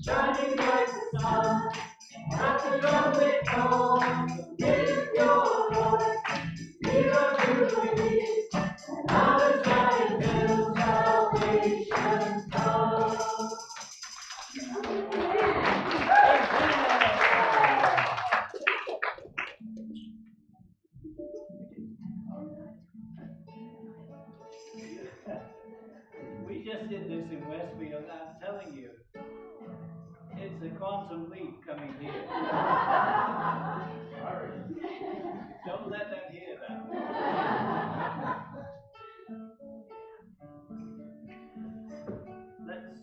shining like the sun. At the trumpet call, lift your voice, give a jubilee. Now it's time till salvation comes. We just did this in Westfield, I'm telling you. It's a quantum leap coming here. Sorry. Don't let them hear that. Let's,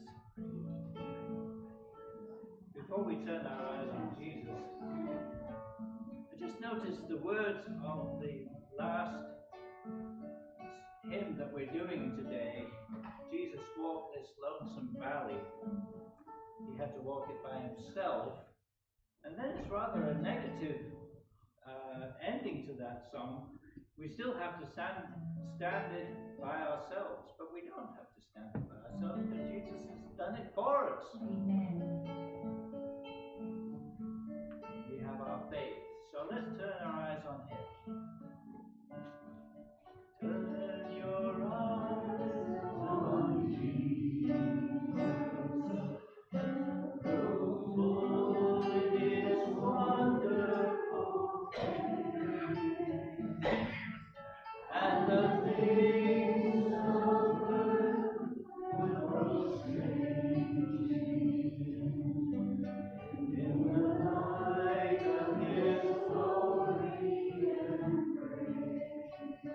before we turn our eyes on Jesus, I just noticed the words of the last hymn that we're doing today. Jesus walked this lonesome valley. He had to walk it by himself. And then it's rather a negative ending to that song. We still have to stand it by ourselves, but we don't have to stand it by ourselves because Jesus has done it for us. Amen. We have our faith. So let's turn our eyes on him. Turn your eyes on Jesus. Go full in his wonderful face. And the things of earth will grow strange in the light of his glory and praise.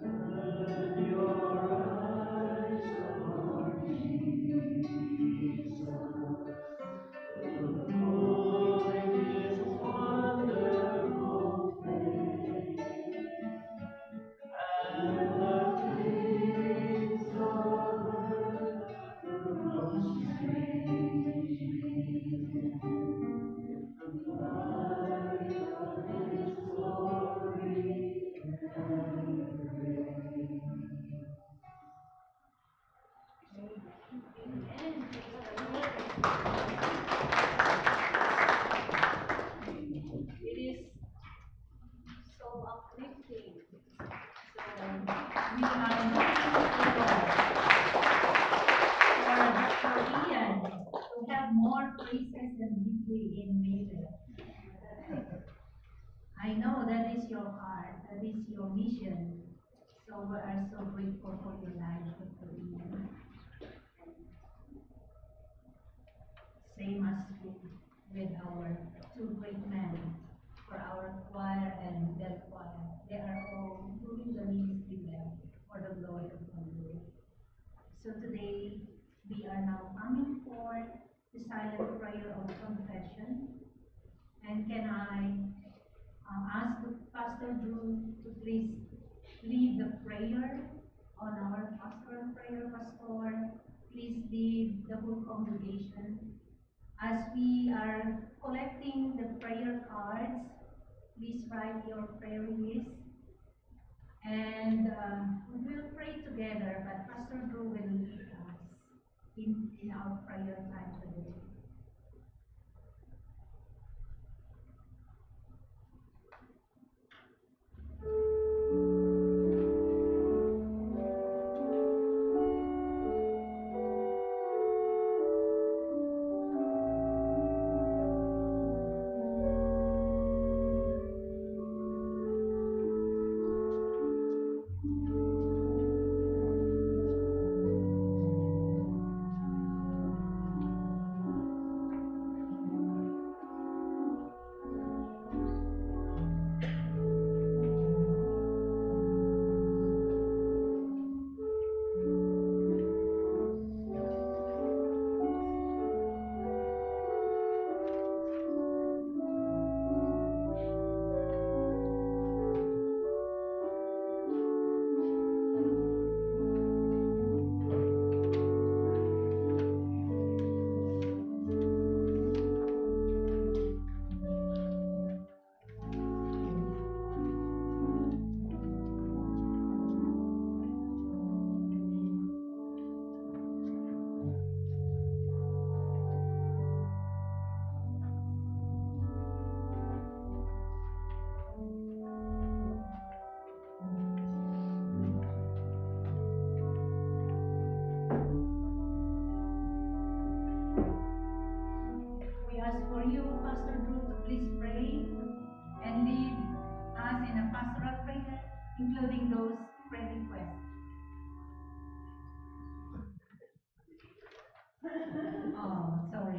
Turn your eyes on Jesus. Look full in his wonderful face. And the things of earth grow strange in the light of his glory and grace. It is so uplifting. So we are looking for Ian to have more praises than Whitley in Major. I know that is your heart, that is your mission. So we are so grateful for your life, Dr. Ian. Same as with our two great men for our choir and their choir. They are all doing the ministry well for the glory of the Lord. So today we are now coming for the silent prayer of confession. And can I ask Pastor Drew to please lead the prayer on our pastoral prayer, Pastor. Please lead the whole congregation. As we are collecting the prayer cards, please write your prayer list. And we will pray together, but Pastor Drew will lead us in our prayer time today. for you, Pastor Drew, to please pray and lead us in a pastoral prayer, including those prayer requests. Oh, sorry.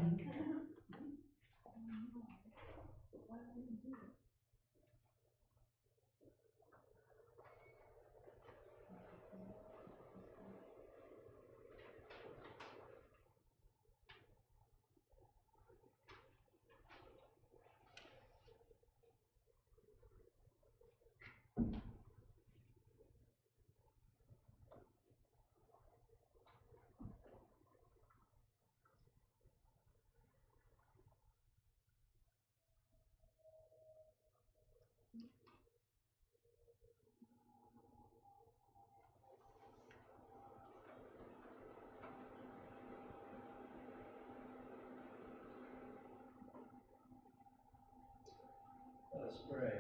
Let us pray.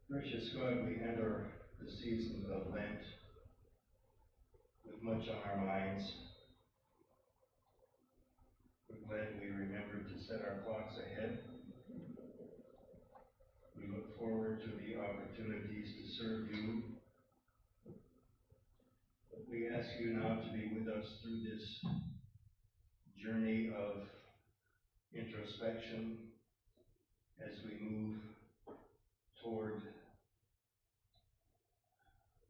Gracious God, we enter the season of Lent with much on our minds. We're glad we remembered to set our clocks ahead. We look forward to the opportunities to serve you. But we ask you now to be with us through this journey of introspection as we move toward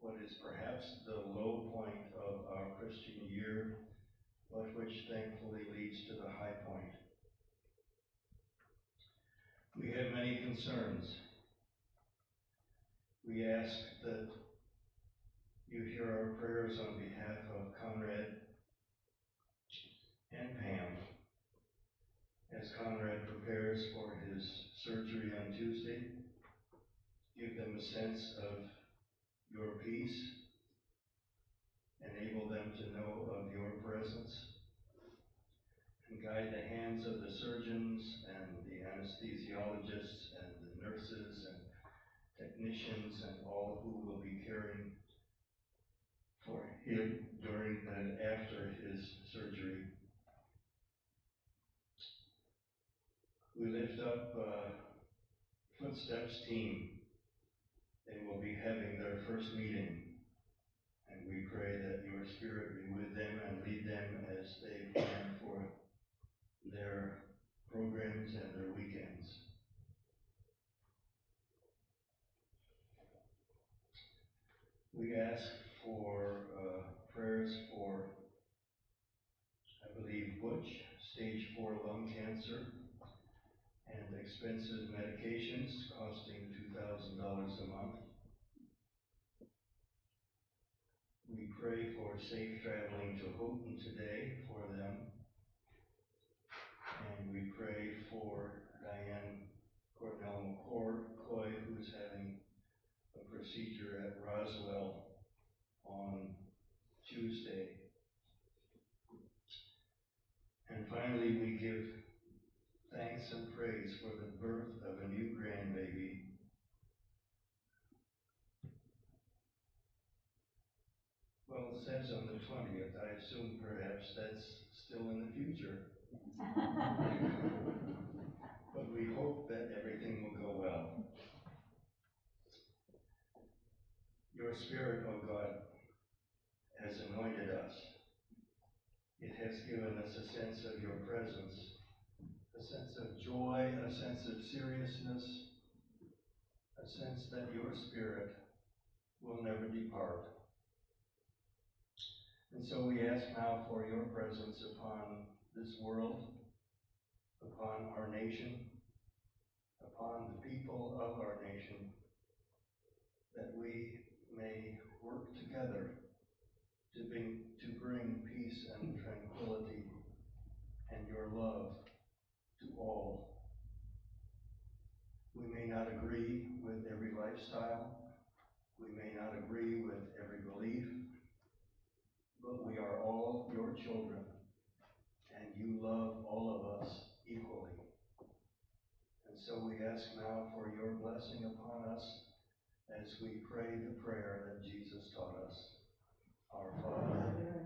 what is perhaps the low point of our Christian year, but which thankfully leads to the high point. We have many concerns. We ask that you hear our prayers on behalf of Conrad and Pam as Conrad prepares for his surgery on Tuesday. Give them a sense of your peace. Enable them to know of your presence. And guide the hands of the surgeons and the anesthesiologists and the nurses and technicians and all who will be caring for him during and after his surgery. We lift up Footsteps team. They will be having their first meeting, and we pray that your Spirit be with them and lead them as they plan for their programs and their weekends. We ask for prayers for, I believe, Butch, stage 4 lung cancer, and expensive medications costing $2,000 a month. We pray for safe traveling to Houghton today for them. And we pray for Diane Cornell McCoy, who's having a procedure at Roswell on Tuesday. And finally, we give thanks and praise for the birth of a new grandbaby. Well, it says on the 20th. I assume perhaps that's still in the future. But we hope that everything will go well. Your Spirit, O God, has anointed us. It has given us a sense of your presence, a sense of joy, a sense of seriousness, a sense that your Spirit will never depart. And so we ask now for your presence upon this world, upon our nation, upon the people of our nation, that we may work together to bring peace and tranquility and your love to all. We may not agree with every lifestyle. We may not agree with every belief, but we are all your children, and you love all of us equally. And so we ask now for your blessing upon us as we pray the prayer that Jesus taught us. Our Father,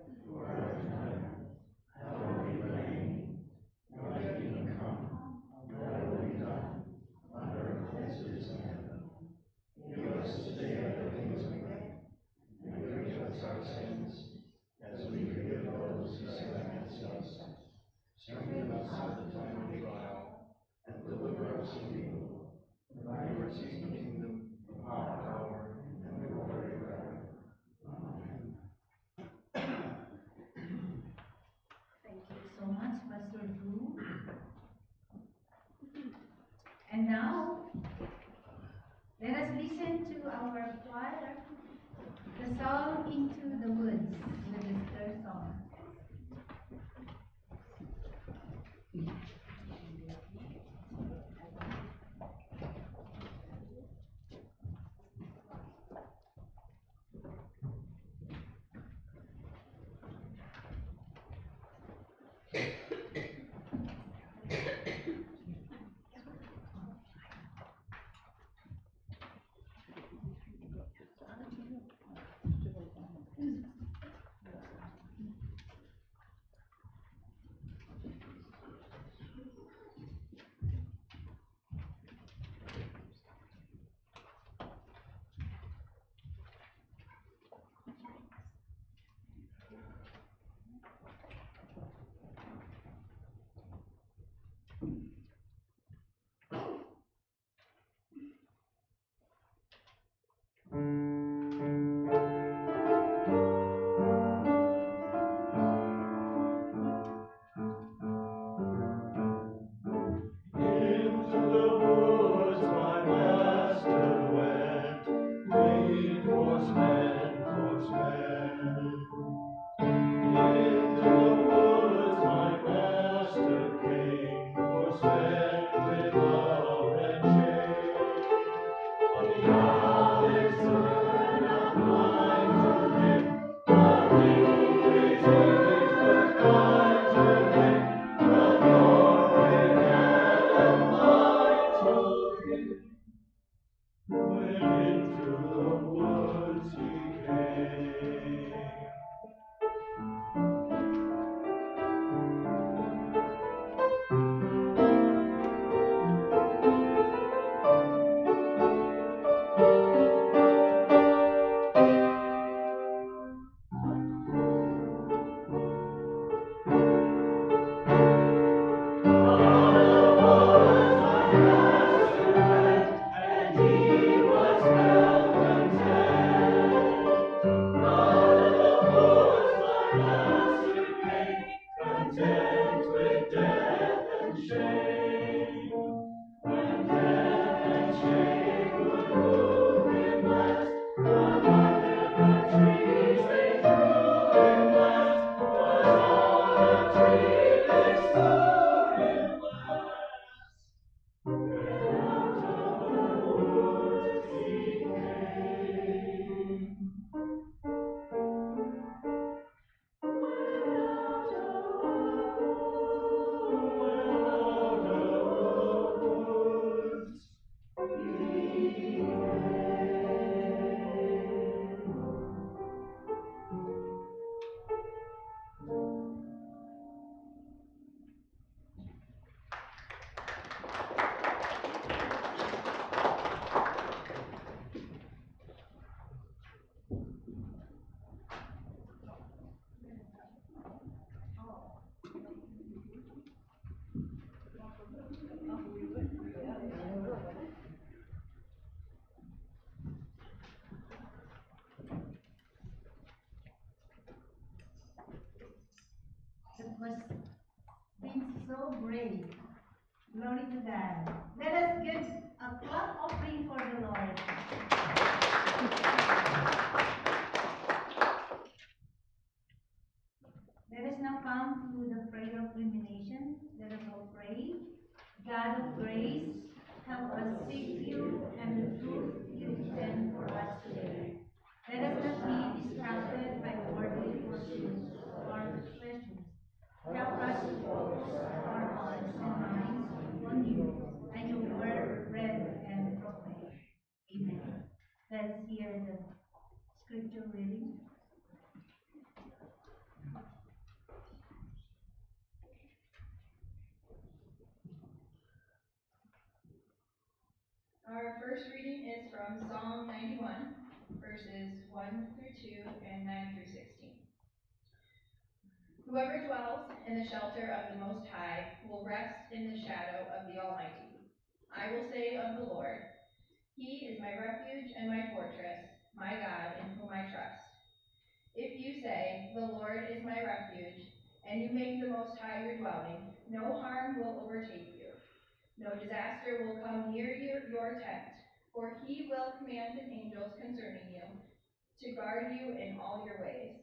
And now, let us listen to our choir, the song Into the Woods, with this third song. It was been so great. Glory to God. Let us give a clap offering for the Lord. Let us now come to the prayer of illumination. Let us all pray. God of grace, help us seek you and the truth you intend for us today. Let us not be distracted by worldly pursuits or pleasures. Help us to focus our hearts and minds on you and your word read and proclaimed. Amen. Let us hear the scripture reading. Our first reading is from Psalm 91, verses 1 through 2 and 9 through 16. Whoever dwells in the shelter of the Most High will rest in the shadow of the Almighty. I will say of the Lord, He is my refuge and my fortress, my God in whom I trust. If you say, the Lord is my refuge, and you make the Most High your dwelling, no harm will overtake you, No disaster will come near your tent, for he will command his angels concerning you to guard you in all your ways.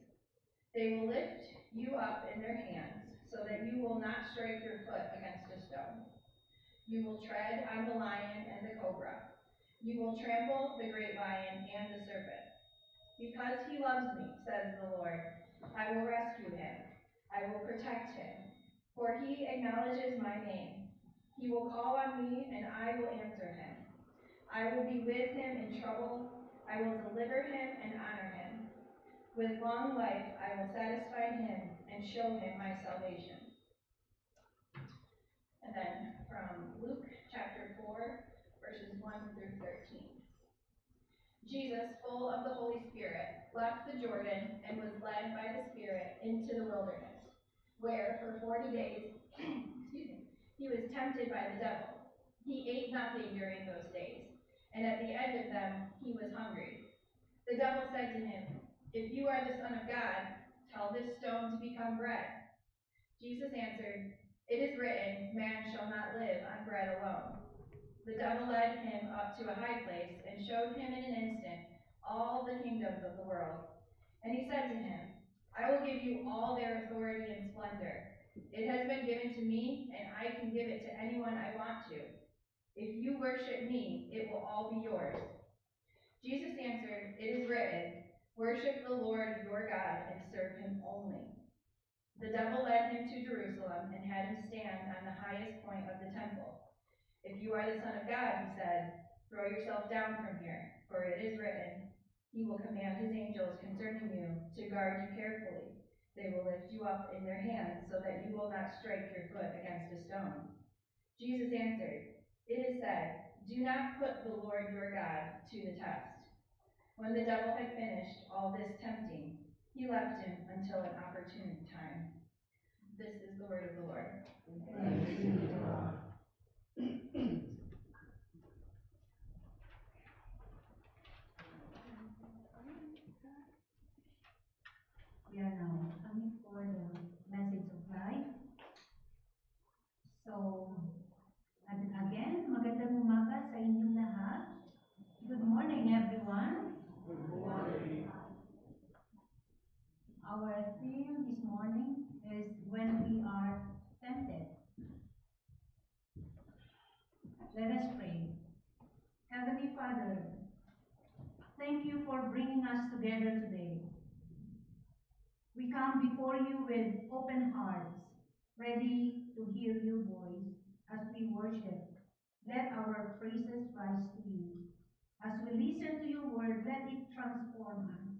They will lift you up in their hands, so that you will not strike your foot against a stone. You will tread on the lion and the cobra. You will trample the great lion and the serpent. Because he loves me, says the Lord, I will rescue him. I will protect him, for he acknowledges my name. He will call on me, and I will answer him. I will be with him in trouble. I will deliver him and honor him. With long life I will satisfy him and show him my salvation. And then from Luke chapter 4, verses 1 through 13. Jesus, full of the Holy Spirit, left the Jordan and was led by the Spirit into the wilderness, where for 40 days he was tempted by the devil. He ate nothing during those days, and at the end of them he was hungry. The devil said to him, "If you are the Son of God, tell this stone to become bread." Jesus answered, "It is written, man shall not live on bread alone." The devil led him up to a high place and showed him in an instant all the kingdoms of the world. And he said to him, "I will give you all their authority and splendor. It has been given to me, and I can give it to anyone I want to. If you worship me, it will all be yours." Jesus answered, "It is written, worship the Lord your God and serve him only." The devil led him to Jerusalem and had him stand on the highest point of the temple. "If you are the Son of God," he said, "throw yourself down from here, for it is written, he will command his angels concerning you to guard you carefully. They will lift you up in their hands so that you will not strike your foot against a stone." Jesus answered, "It is said, do not put the Lord your God to the test." When the devil had finished all this tempting, he left him until an opportune time. This is the word of the Lord. Thanks be to God. We are now coming for the message of life. So, again, magandang umaga sa inyong lahat. Good morning, everyone. Good morning. Our theme this morning is when we are tempted. Let us pray. Heavenly Father, thank you for bringing us together today. We come before you with open hearts, ready to hear your voice as we worship. Let our praises rise to you. As we listen to your word, let it transform us.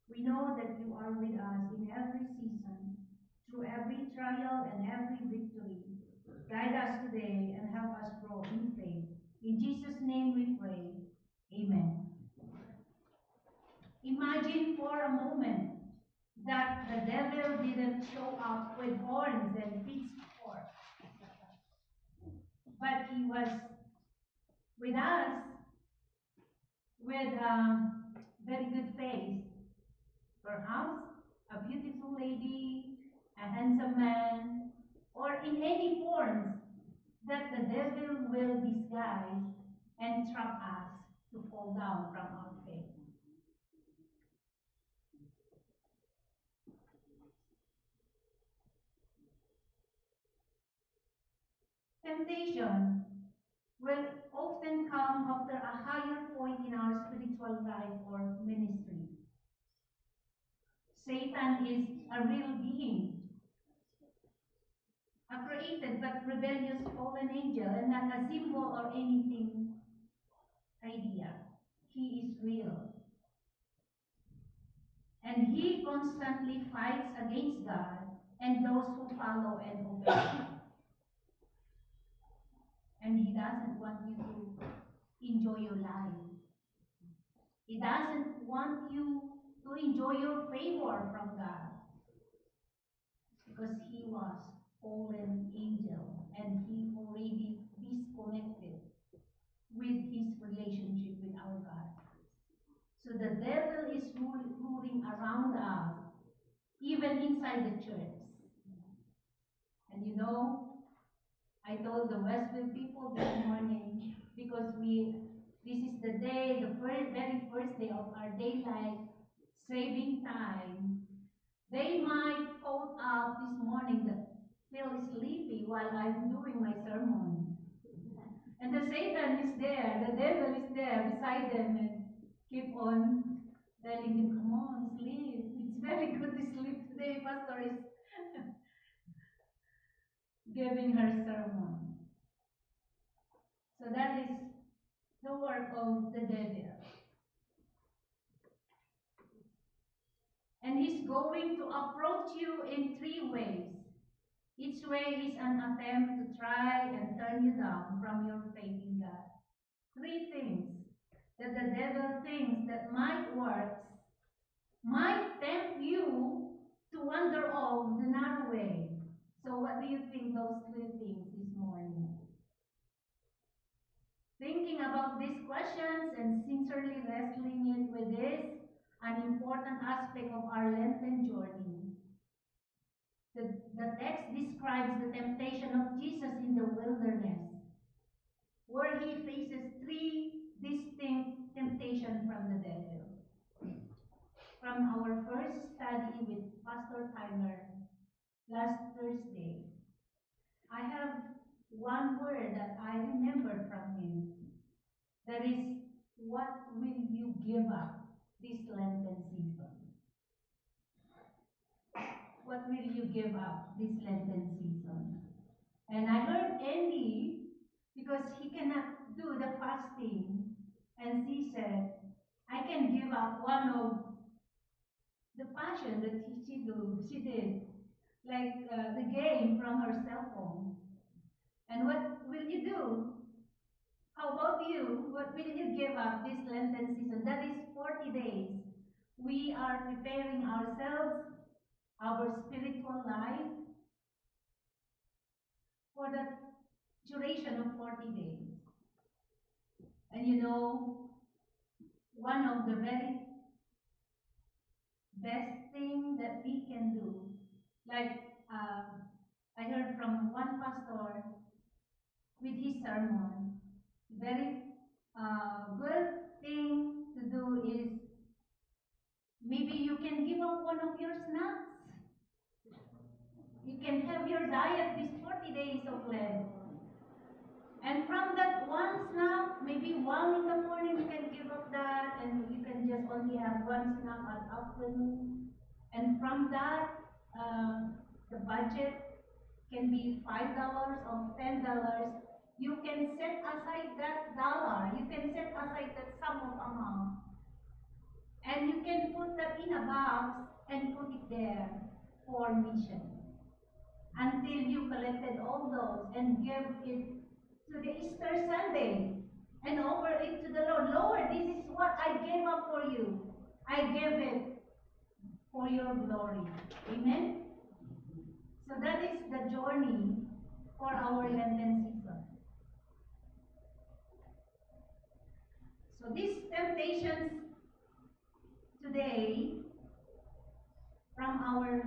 We know that you are with us in every season, through every trial and every victory. Guide us today and help us grow in faith. In Jesus' name we pray. Amen. Imagine for a moment that the devil didn't show up with horns and pitchforks, but he was with us with a very good face. Perhaps a beautiful lady, a handsome man, or in any forms that the devil will disguise and trap us to fall down from our faith. Temptation will often come after a higher point in our spiritual life or ministry. Satan is a real being, a created but rebellious fallen angel, and not a symbol or anything idea. He is real. And he constantly fights against God and those who follow and obey him. And he doesn't want you to enjoy your life. He doesn't want you to enjoy your favor from God. Because he was fallen angel and he already disconnected with his relationship with our God. So the devil is ruling around us, even inside the church. And you know, I told the Westville people this morning, because this is the day, the very first day of our daylight saving time. They might call out this morning that Phil is sleepy while I'm doing my sermon. And the Satan is there, the devil is there beside them and keep on telling him, come on, sleep. It's very good to sleep today. Pastor is giving her sermon. So that is the work of the devil. And he's going to approach you in 3 ways. Each way is an attempt to try and turn you down from your faith in God. 3 things that the devil thinks that might work, might tempt you to wander off the narrow way. So what do you think those 3 things this morning? Thinking about these questions and sincerely wrestling it with this, an important aspect of our Lenten journey. The text describes the temptation of Jesus in the wilderness, where he faces 3 distinct temptations from the devil. From our first study with Pastor Tyler last Thursday, I have one word that I remember from him. That is, what will you give up this Lenten season? What will you give up this Lenten season? And I heard Andy, because he cannot do the fasting, and she said, I can give up one of the passion that she did, like the game from her cell phone. And what will you do? How about you? What will you give up this Lenten season? That is 40 days. We are preparing ourselves, our spiritual life, for the duration of 40 days. And you know, one of the very best thing that we can do, like I heard from one pastor with his sermon, very good thing to do is maybe you can give up one of your snacks. You can have your diet these 40 days of Lent. And from that one snack, maybe 1 in the morning, you can give up that, and you can just only have 1 snack at afternoon. And from that, the budget can be $5 or $10. You can set aside that dollar. You can set aside that sum of amount. And you can put that in a box and put it there for mission. Until you collected all those and give it to the Easter Sunday and offer it to the Lord. Lord, this is what I gave up for you. I gave it for your glory. Amen? So that is the journey for our Lenten season. So these temptations today from our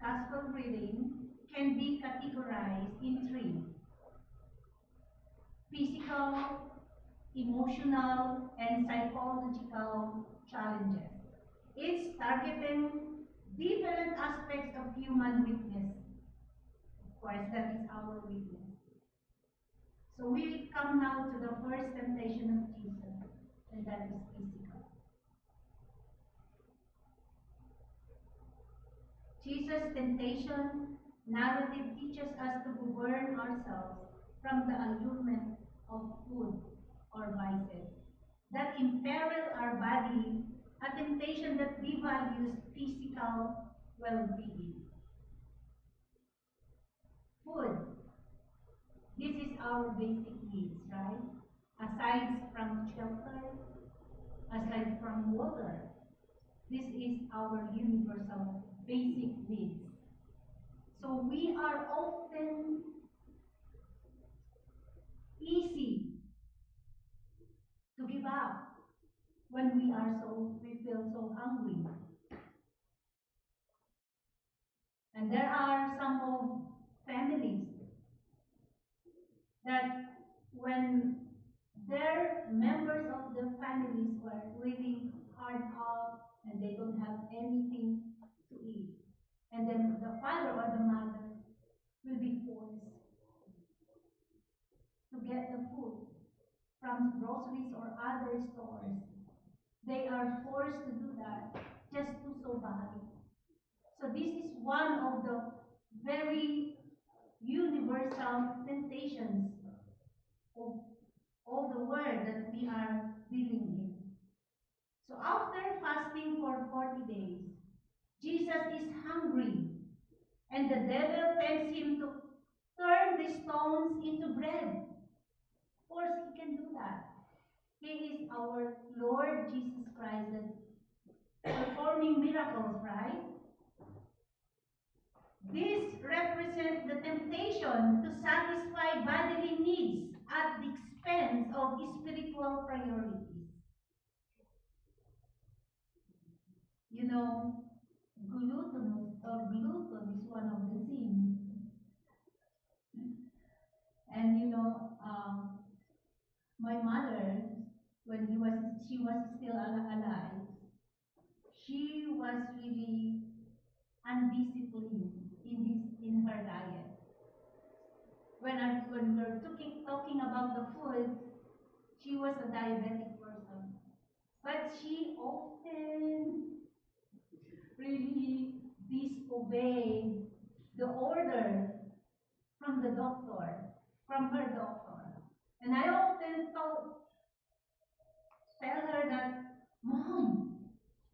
gospel reading can be categorized in 3. Physical, emotional, and psychological challenges. It's targeting different aspects of human weakness. Of course, that is our weakness. So we come now to the first temptation of Jesus, and that is physical. Jesus' temptation narrative teaches us to govern ourselves from the allurement of food or vices that imperil our body, a temptation that devalues physical well-being. Food. This is our basic needs, right? Aside from shelter, aside from water, this is our universal basic needs. So we are often easy to give up when we feel so hungry. And there are some of families that when their members of the families were really hard up and they don't have anything to eat, and then the father or the mother will be forced to get the food from groceries or other stores. They are forced to do that just to survive. So this is one of the very universal temptations of all the world that we are dealing in. So after fasting for 40 days, Jesus is hungry, and the devil tempts him to turn the stones into bread. Of course, he can do that. He is our Lord Jesus Christ, performing miracles, right? This represents the temptation to satisfy bodily needs at the expense of spiritual priorities. You know, gluten is one of the sins. And my mother, when she was still alive, she was really undisciplined in her diet. When we're talking about the food, she was a diabetic person, but she often really disobeyed the order from the doctor, from her doctor. And I often tell her that, Mom,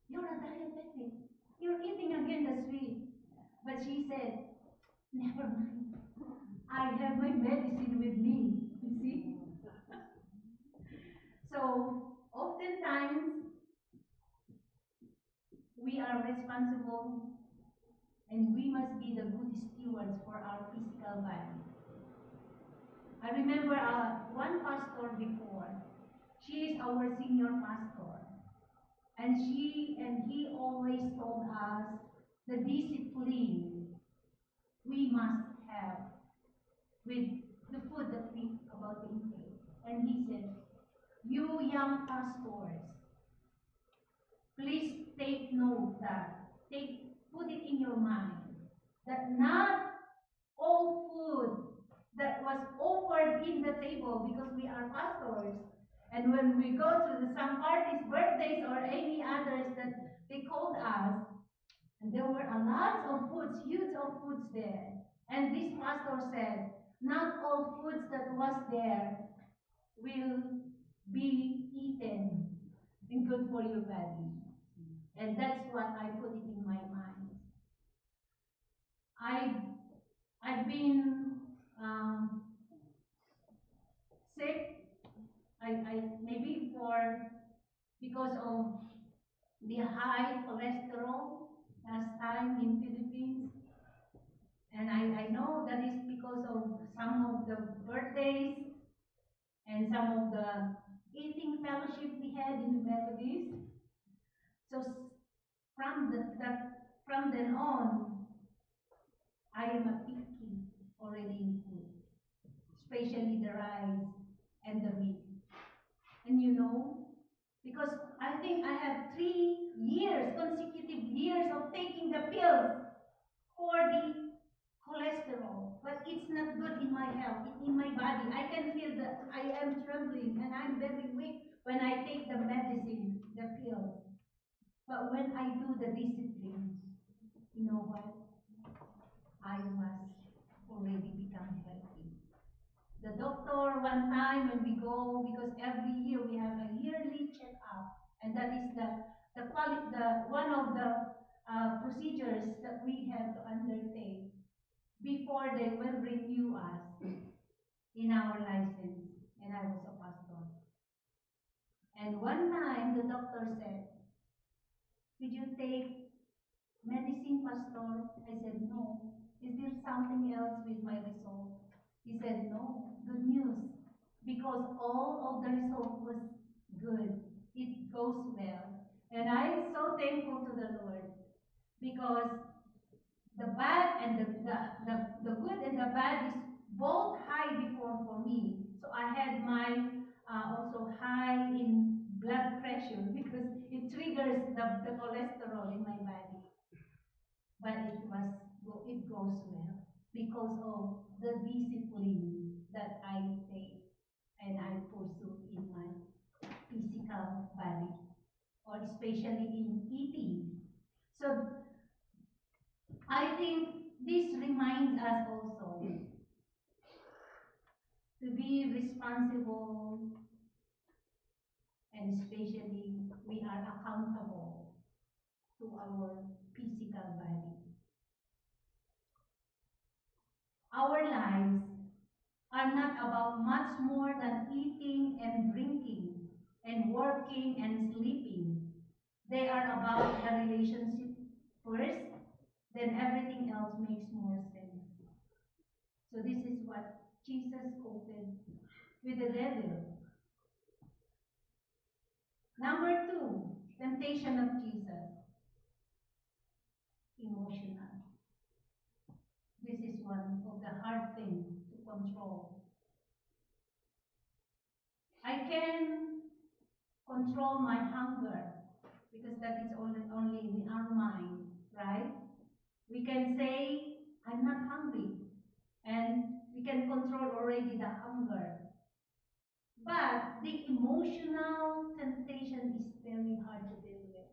you're a diabetic. You're eating again the sweet. But she said, never mind. I have my medicine with me. You see? So, oftentimes, we are responsible and we must be the good stewards for our physical body. I remember one pastor before. She is our senior pastor. And he always told us the discipline we must have with the food that we about to intake. And he said, you young pastors, please take note that, put it in your mind, that not all food that was offered in the table, because we are pastors, and when we go to some parties, birthdays, or any others that they called us, and there were a lot of foods, huge of foods there. And this pastor said, not all foods that was there will be eaten and good for your body. And that's what I put it in my mind. I've been sick. I maybe because of the high cholesterol last time in Philippines, and I know that is because of some of the birthdays and some of the eating fellowship we had in the Methodist. So from then on, I am a picky already in food, especially the rice and the meat. And because I think I have 3 years, consecutive years of taking the pills for the cholesterol, but it's not good in my health, in my body. I can feel that I am trembling and I'm very weak when I take the medicine, the pills. But when I do the discipline, you know what? I was already become healthy. The doctor one time when we go, because every year we have a yearly checkup, and that is one of the procedures that we have to undertake before they will renew us in our license. And I was a pastor. And one time the doctor said, did you take medicine, pastor? I said, no. Is there something else with my result? He said, no. Good news. Because all of the result was good. It goes well. And I'm so thankful to the Lord. Because the bad and the good and the bad is both high before for me. So I had my also high in blood pressure because it triggers the cholesterol in my body. But it goes well because of the discipline that I take and I pursue in my physical body, or especially in eating. So I think this reminds us also to be responsible, and especially we are accountable to our physical body. Our lives are not about much more than eating and drinking and working and sleeping. They are about the relationship first, then everything else makes more sense. So this is what Jesus quoted with the devil. Number two, temptation of Jesus. Emotional. This is one of the hard things to control. I can control my hunger because that is only in our mind, right? We can say, I'm not hungry, and we can control already the hunger. But the emotional temptation is very hard to deal with.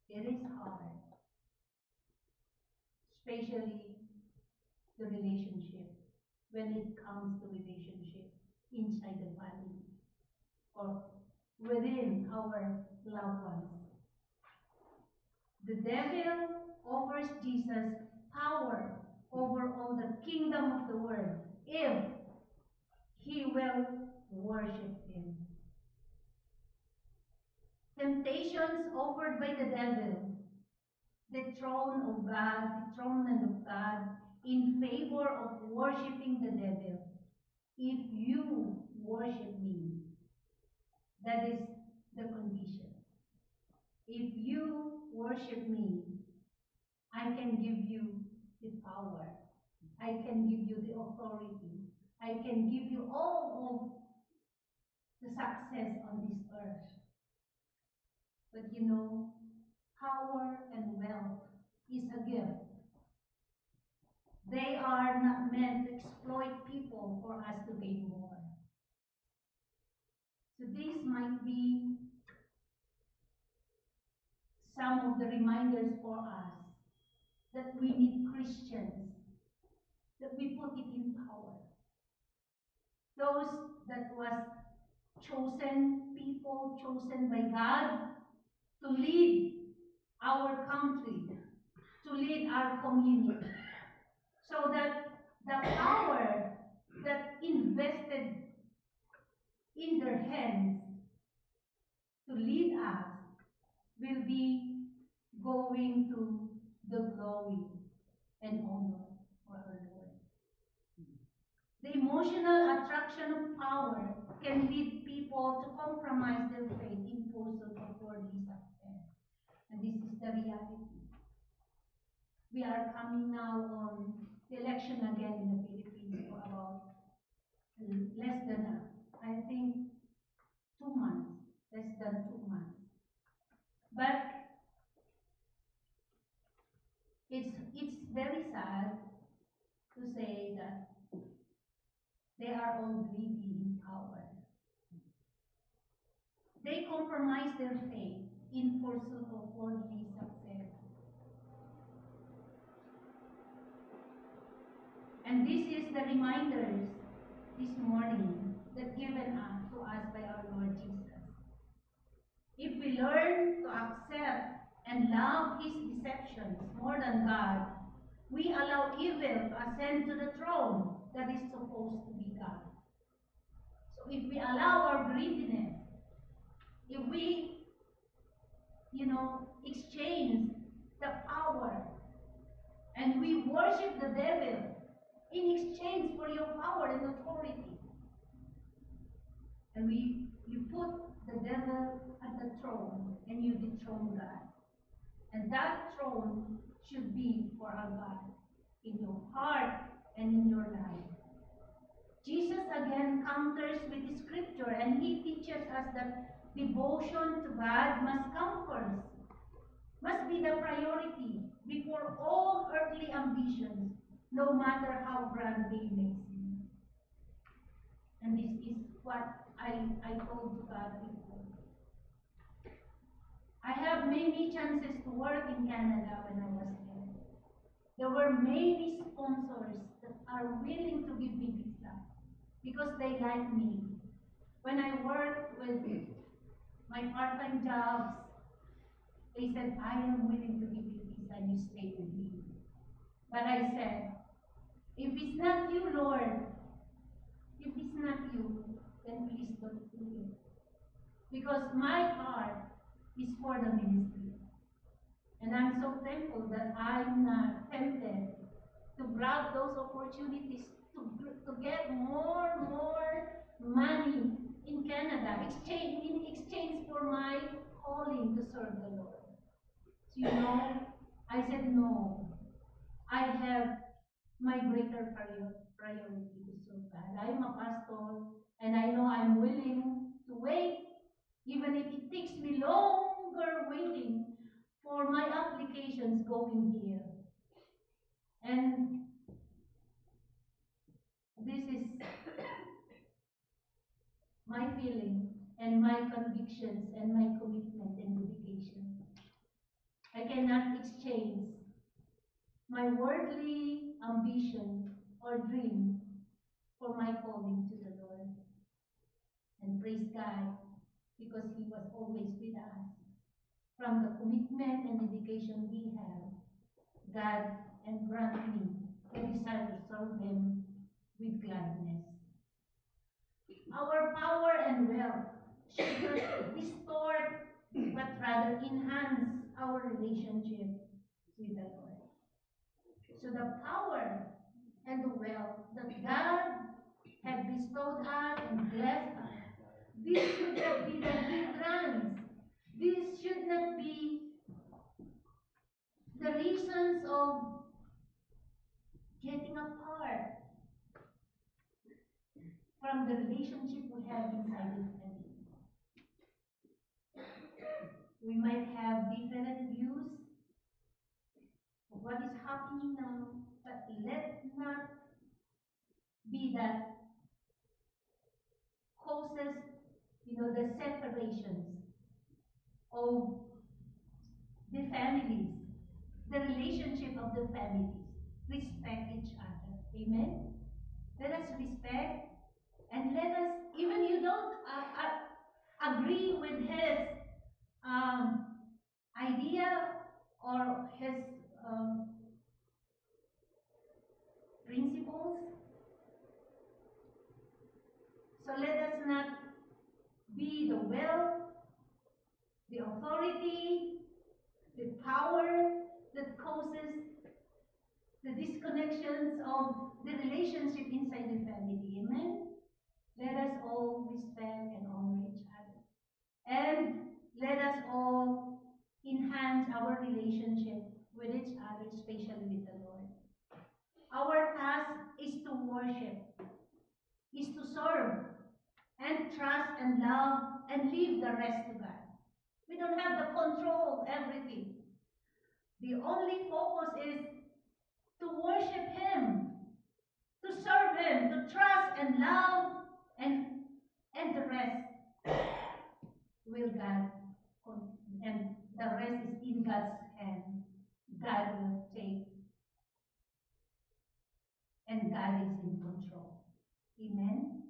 It is hard, especially the relationship, when it comes to relationship inside the family or within our loved ones. The devil offers Jesus power over all the kingdom of the world if he will worship him. Temptations offered by the devil, the throne of God, the throne of God, in favor of worshiping the devil. If you worship me, that is the condition. If you worship me, I can give you the power. I can give you the authority. I can give you all of the success on this earth. But you know, power and wealth is a gift. They are not meant to exploit people for us to gain more. So these might be some of the reminders for us that we need Christians, that we put it in power. Those that was chosen people, chosen by God to lead our country, to lead our community, so that the power that invested in their hands to lead us will be going to the glory and honor for our Lord. The emotional attraction of power can lead people to compromise their faith in pursuit of worldly success. And this is the reality. We are coming now on the election again in the Philippines for about less than, I think, 2 months. Less than 2 months. But it's very sad to say that they are all greedy in power. They compromise their faith in pursuit of worldly success. And this is the reminders this morning that given to us by our Lord Jesus. If we learn to accept and love his deceptions more than God, we allow evil to ascend to the throne that is supposed to be God. So if we allow our greediness, if we, exchange the power and we worship the devil in exchange for your power and authority, and you put the devil at the throne and you dethrone God. And that throne should be for our God in your heart and in your life. Jesus again counters with the scripture, and he teaches us that devotion to God must come first, must be the priority before all earthly ambitions, no matter how grand they may seem. And this is what I told to God before. I have many chances to work in Canada when I was there. There were many sponsors that are willing to give me visa because they like me. When I worked with my part-time jobs, they said, I am willing to give you visa, you stay with me. But I said, if it's not you, Lord, if it's not you, then please don't do it. Because my heart is for the ministry. And I'm so thankful that I'm not tempted to grab those opportunities to get more money in Canada, in exchange for my calling to serve the Lord. So, you know, I said no. I have my greater priority to serve God. I'm a pastor, and I know I'm willing to wait, even if it takes me longer waiting for my applications going here. And this is my feeling and my convictions and my commitment and dedication. I cannot exchange my worldly ambition or dream for my calling to the Lord. And praise God, because He was always with us. From the commitment and dedication we have, God and grant me the desire to serve Him with gladness. Our power and wealth should not distort, but rather enhance our relationship with the Lord. So the power and the wealth that God had bestowed us and blessed us, this should not be the hindrance. This should not be the reasons of getting apart from the relationship we have inside the family. We might have different views of what is happening now, but let not be that causes, the separations of the families, the relationship of the families. Respect each other. Amen? Let us respect, and let us, even you don't agree with his idea or his principles. So let us not be the will, the authority, the power that causes the disconnections of the relationship inside the family. Amen? Let us all respect and honor each other. And let us all enhance our relationship with each other, especially with the Lord. Our task is to worship, is to serve, and trust and love and leave the rest to God. We don't have the control of everything. The only focus is to worship Him, to serve Him, to trust and love, and the rest will God, and the rest is in God's hand. God will take, and God is in control. Amen?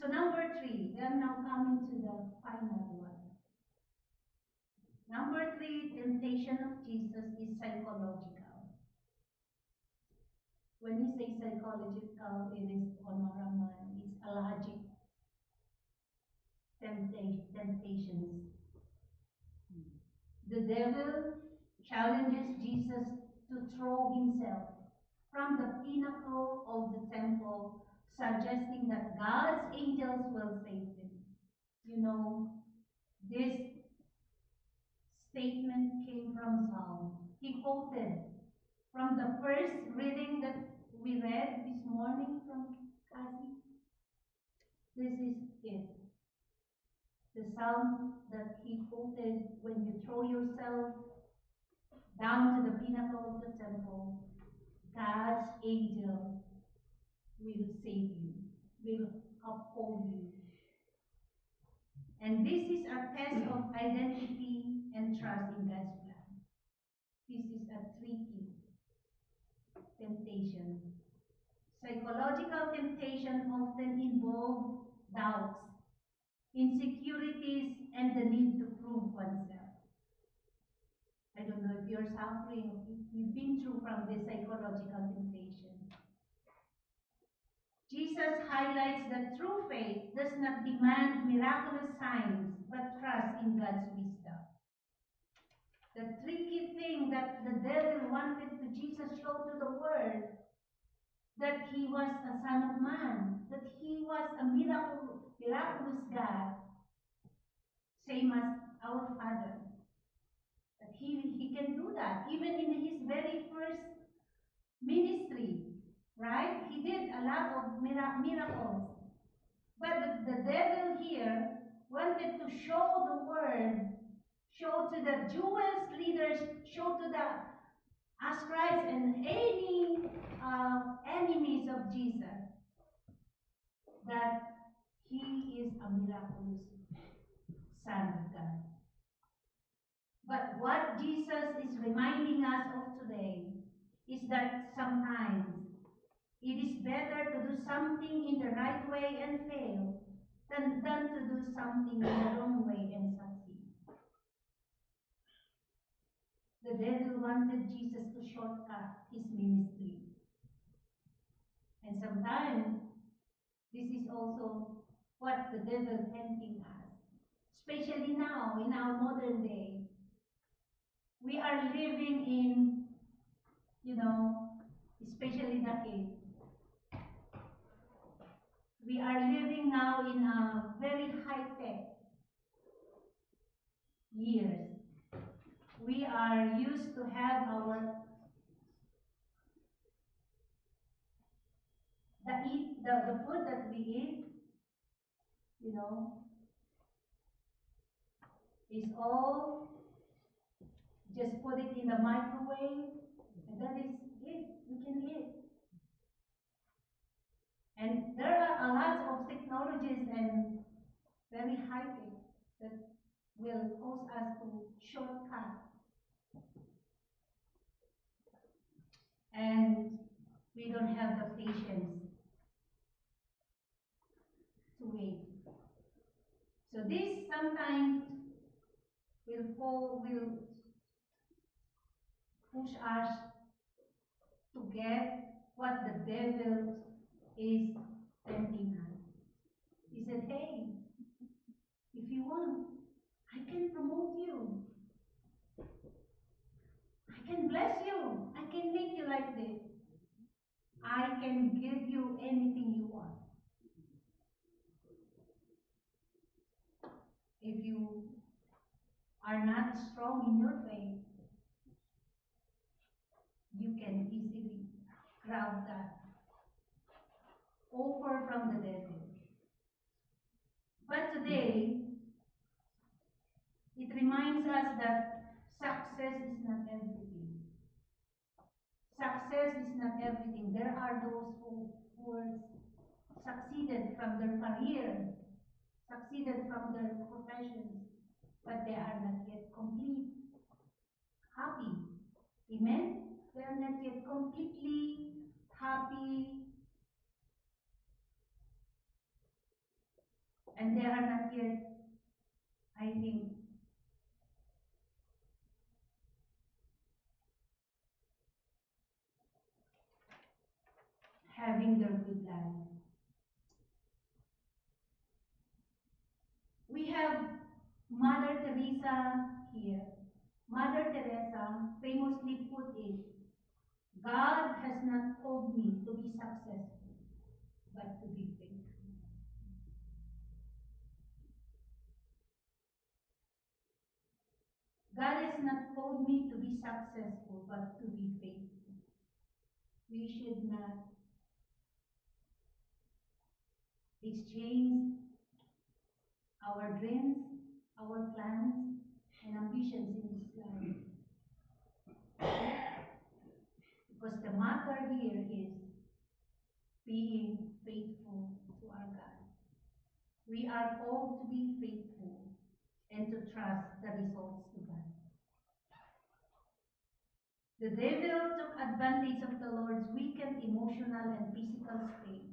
So number 3, we are now coming to the final one. Number 3, temptation of Jesus is psychological. When we say psychological, it is on our mind. It's a logic temptations. The devil challenges Jesus to throw himself from the pinnacle of the temple, suggesting that God's angels will save him. This statement came from Psalm. He quoted from the first reading that we read this morning from Cassie. This is it. The psalm that he quoted, when you throw yourself down to the pinnacle of the temple, God's angel will save you, will uphold you. And this is a test of identity and trust in God's plan. This is a tricky temptation. Psychological temptation often involve doubts, insecurities, and the need to prove oneself. I don't know if you're suffering, if you've been through from this psychological temptation. Jesus highlights that true faith does not demand miraculous signs, but trust in God's wisdom. The tricky thing that the devil wanted to Jesus show to the world, that he was a son of man, that he was a miraculous God, same as our Father. That he can do that, even in his very first ministry, right? He did a lot of miracles. But the devil here wanted to show the world, show to the Jewish leaders, show to the scribes and any enemies of Jesus that he is a miraculous Son of God. But what Jesus is reminding us of today is that sometimes it is better to do something in the right way and fail than to do something in the wrong way and succeed. The devil wanted Jesus to shortcut his ministry. And sometimes this is also what the devil tempting us. Especially now, in our modern day. We are living in, especially the kids. We are living now in a very high-tech years. We are used to have the food that we eat, is all just put it in the microwave, and that is it. We can eat. And there are a lot of technologies and very high-tech that will cause us to shortcut. And we don't have the patience to wait. So this sometimes will push us to get what the devil is tempting us. He said, hey, if you want, I can promote you. I can bless you. I can make you like this. I can give you anything you want. If you are not strong in your faith, you can easily grab that offer from the devil. But today, it reminds us that success is not everything. Success is not everything. There are those who succeeded from their career, succeeded from their professions, but they are not yet complete, happy. Amen? They are not yet completely happy, and they are not yet, I think, having their good life. We have Mother Teresa here. Mother Teresa famously put it, God has not called me to be successful, but to be faithful. God has not called me to be successful, but to be faithful. We should not exchange our dreams, our plans, and ambitions in this life. Because the matter here is being faithful to our God. We are called to be faithful and to trust the results to God. The devil took advantage of the Lord's weakened emotional and physical state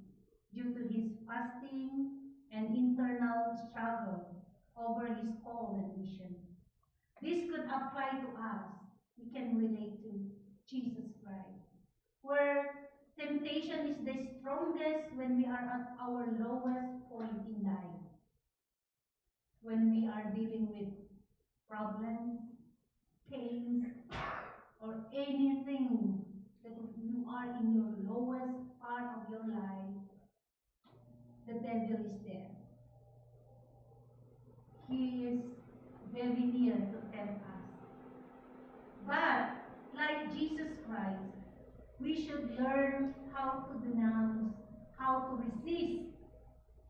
due to his fasting and internal struggle over his call and mission. This could apply to us. We can relate to Jesus Christ, where temptation is the strongest when we are at our lowest point in life, when we are dealing with problems, pains, or anything that you are in your lowest part of your life, the devil is there. He is very near to tempt us. But, like Jesus Christ, we should learn how to denounce, how to resist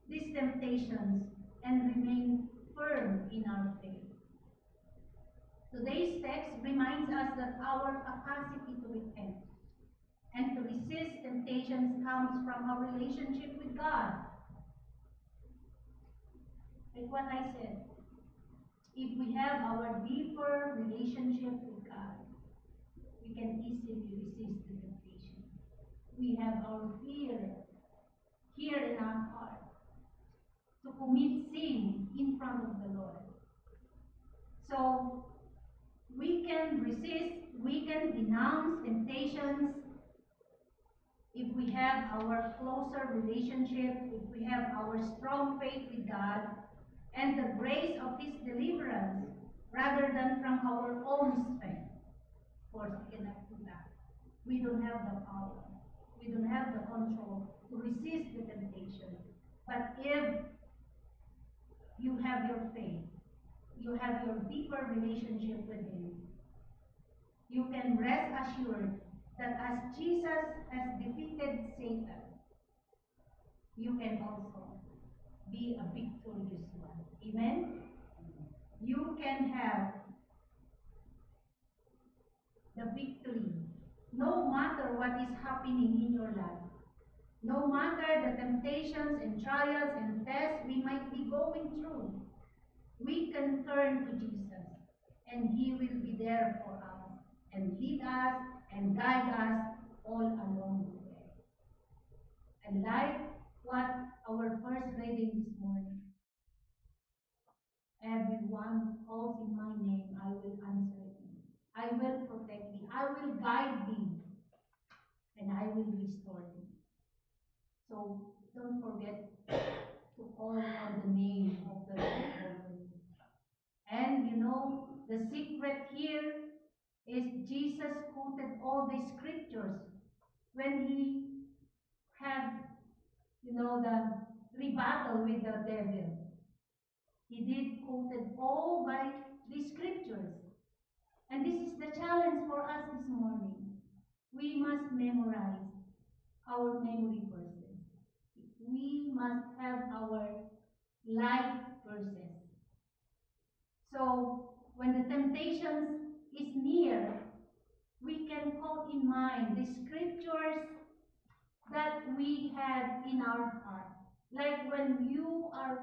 these temptations and remain firm in our faith. Today's text reminds us that our capacity to repent and to resist temptations comes from our relationship with God. Like what I said, if we have our deeper relationship with God, we can easily resist the temptation. We have our fear here in our heart to commit sin in front of the Lord. So we can resist, we can denounce temptations if we have our closer relationship, if we have our strong faith with God, and the grace of His deliverance, rather than from our own strength. Of course, we cannot do that. We don't have the power. We don't have the control to resist the temptation. But if you have your faith, you have your deeper relationship with Him, you can rest assured that as Jesus has defeated Satan, you can also be a victorious one. Amen? You can have the victory no matter what is happening in your life. No matter the temptations and trials and tests we might be going through, we can turn to Jesus and He will be there for us and lead us and guide us all along the way. And like what our first reading this morning, everyone who calls in my name, I will answer thee. I will protect thee. I will guide thee. And I will restore thee. So don't forget to call on the name of the Lord. And you know, the secret here is Jesus quoted all the scriptures when He had, the rebuttal with the devil. He did quoted all by the scriptures. And this is the challenge for us this morning. We must memorize our memory verses. We must have our life verses. So when the temptations is near, we can call in mind the scriptures that we had in our heart. Like when you are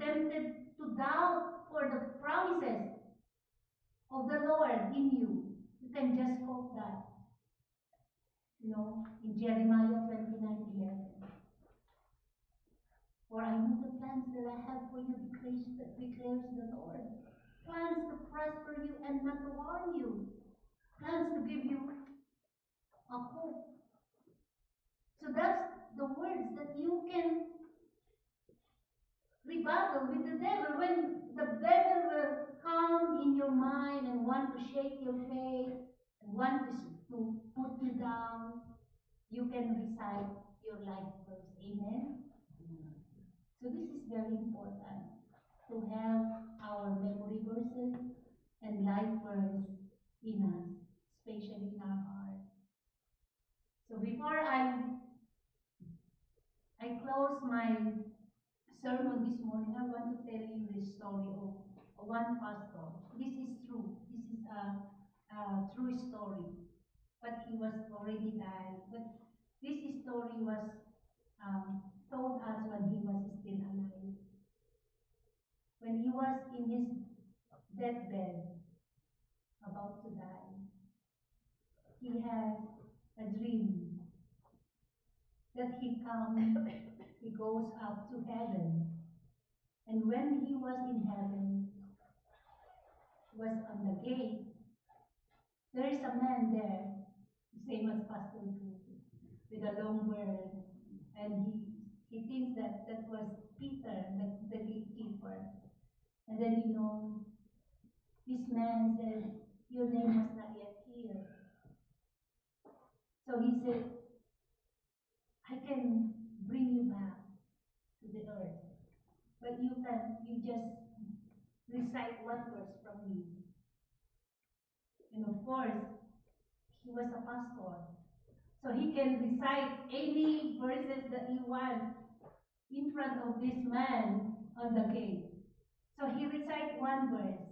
tempted to doubt for the promises of the Lord in you, you can just quote that. In Jeremiah 29:11. For I know the plans that I have for you, declares the Lord. Plans to prosper you and not to harm you. Plans to give you a hope. So that's the words that you can rebuttal with the devil. When the devil will come in your mind and want to shake your faith and want to put you down, you can recite your life verse. Amen? So this is very important to have our memory verses and life verse in us, especially in our heart. Before I close my sermon this morning, I want to tell you the story of one pastor. This is true. This is a true story. But he was already died. But this story was told us when he was still alive. When he was in his deathbed, about to die, he has a dream that he goes up to heaven. And when he was in heaven, was on the gate, there is a man there, same as Pastor Bruce, with a long beard, and he thinks that that was Peter, the gatekeeper. And then this man said, "Your name was not yet here." So he said, "I can bring you back to the earth, but you just recite one verse from me." And of course, he was a pastor, so he can recite any verses that he wants in front of this man on the gate. So he recited one verse.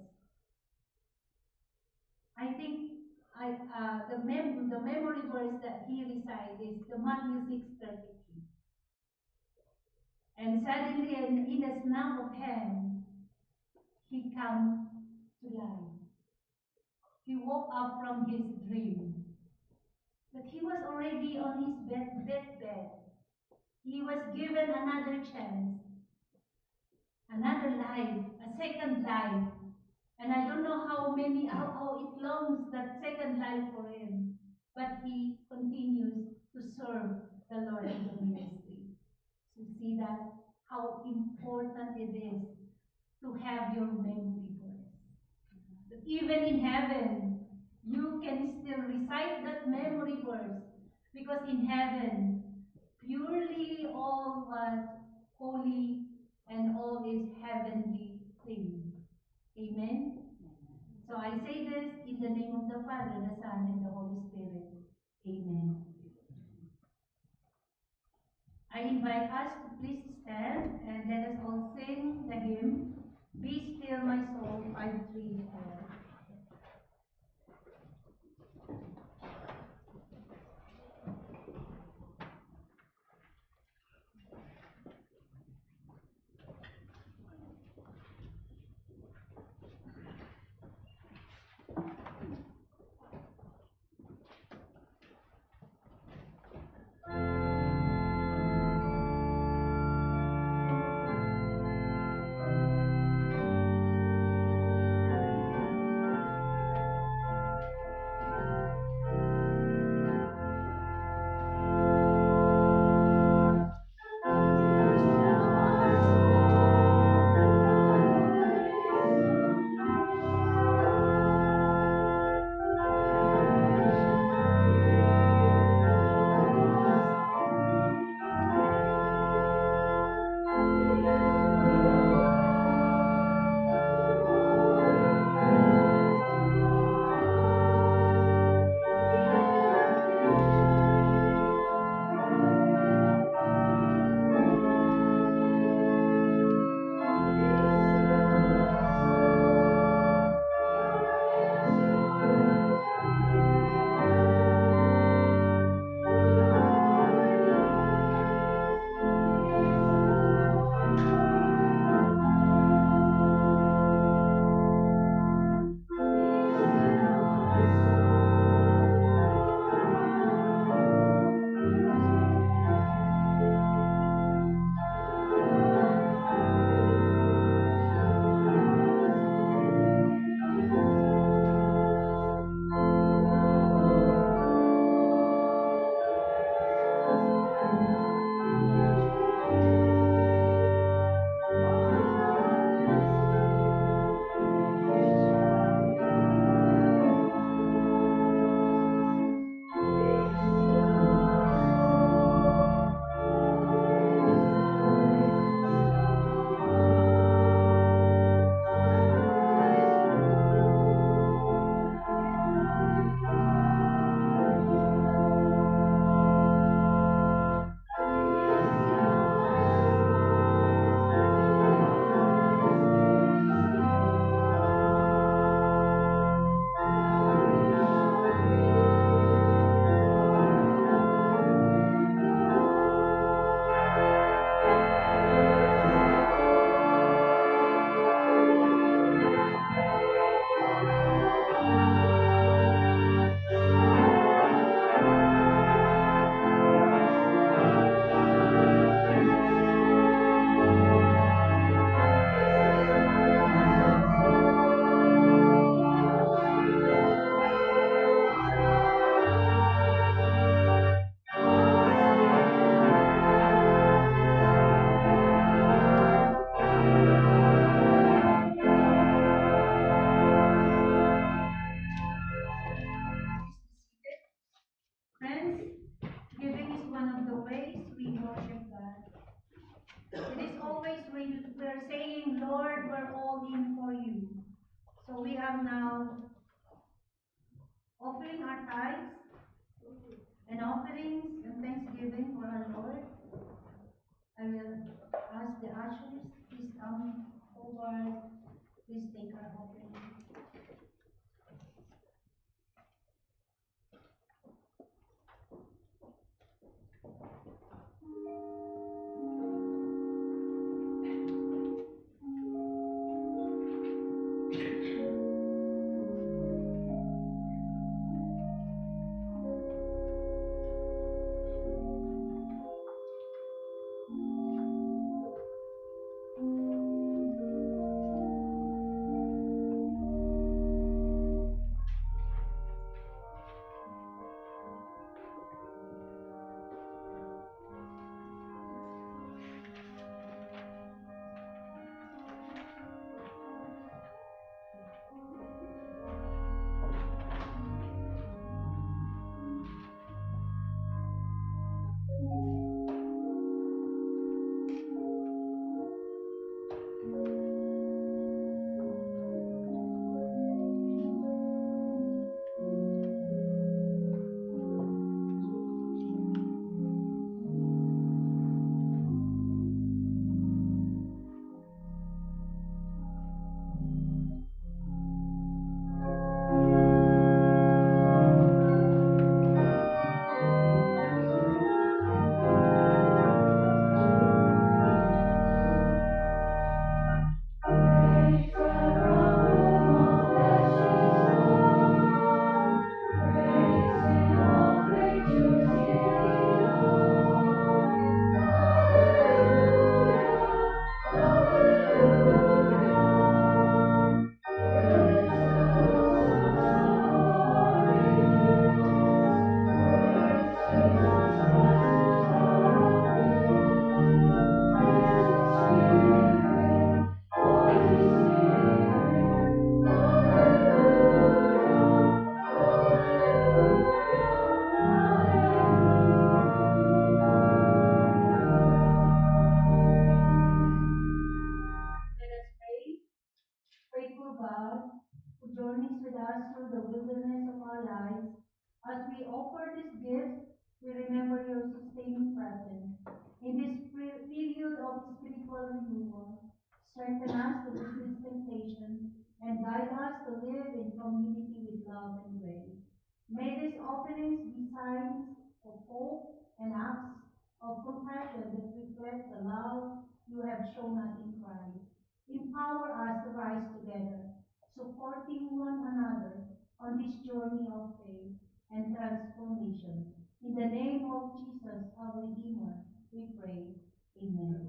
I think the memory verse that he recited is the Matthew 6:33. And suddenly, in a snap of hand, he come to life. He woke up from his dream. But he was already on his deathbed. He was given another chance, another life, a second life. And I don't know how it longs that second life for him. But he continues to serve the Lord in the ministry. So see that how important it is to have your memory verse. That even in heaven, you can still recite that memory verse, because in heaven, purely all was holy and all is heavenly things. Amen? So I say this in the name of the Father, the Son, and the Holy Spirit. Amen. I invite us to please stand and let us all sing the hymn, "Be Still My Soul," 534. offerings and thanksgiving for our Lord, I will ask the ushers, please come forward, please take our offering. Let us pray. Faithful God, who journeys with us through the wilderness of our lives, as we offer these gifts, we remember your sustaining presence. In this period of spiritual renewal, strengthen us to resist temptation and guide us to live in community with love and grace. May these offerings be signs of hope and acts of compassion that reflect the love you have shown us in Christ. Empower us to rise together, supporting one another on this journey of faith and transformation. In the name of Jesus, our Redeemer, we pray. Amen.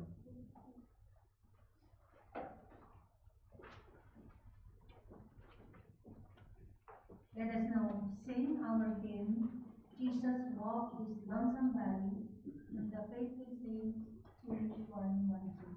Let us now sing our hymn, Jesus Walk This Lonesome Valley, and the faithful saints 2112.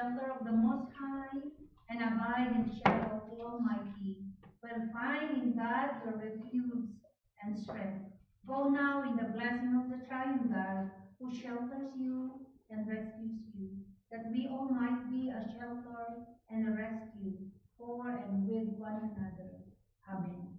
shelter of the Most High, and abide in the shadow of the Almighty, will find in God your refuge and strength. Go now in the blessing of the Triune God, who shelters you and rescues you, that we all might be a shelter and a rescue for and with one another. Amen.